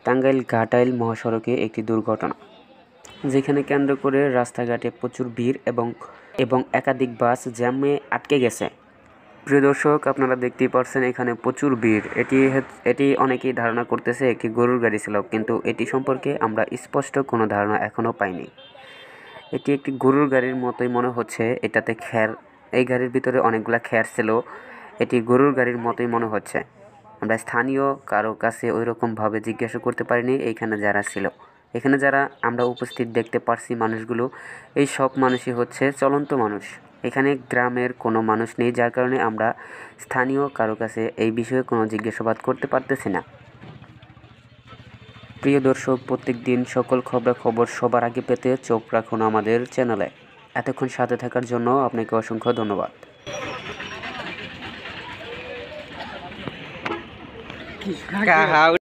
টাঙ্গাইল ঘাটাইল মহাসড়কে একটি দুর্ঘটনা, যেখানে কেন্দ্র করে রাস্তাঘাটে প্রচুর ভিড় এবং একাধিক বাস জ্যামে আটকে গেছে। প্রিয় দর্শক, আপনারা দেখতেই পারছেন এখানে প্রচুর ভিড়। এটি অনেকেই ধারণা করতেছে একটি গরুর গাড়ি ছিল, কিন্তু এটি সম্পর্কে আমরা স্পষ্ট কোনো ধারণা এখনও পাইনি। এটি একটি গরুর গাড়ির মতোই মনে হচ্ছে। এটাতে এই গাড়ির ভিতরে অনেকগুলা খ্যার ছিল। এটি গরুর গাড়ির মতোই মনে হচ্ছে। আমরা স্থানীয় কারো কাছে ওইরকমভাবে জিজ্ঞাসা করতে পারিনি। এখানে যারা আমরা উপস্থিত দেখতে পারছি মানুষগুলো, এই সব মানুষই হচ্ছে চলন্ত মানুষ। এখানে গ্রামের কোনো মানুষ নেই, যার কারণে আমরা স্থানীয় কারো কাছে এই বিষয়ে কোনো জিজ্ঞাসাবাদ করতে পারতেছি না। প্রিয় দর্শক, প্রত্যেক দিন সকল খবর সবার আগে পেতে চোখ রাখুন আমাদের চ্যানেলে। এতক্ষণ সাথে থাকার জন্য আপনাকে অসংখ্য ধন্যবাদ।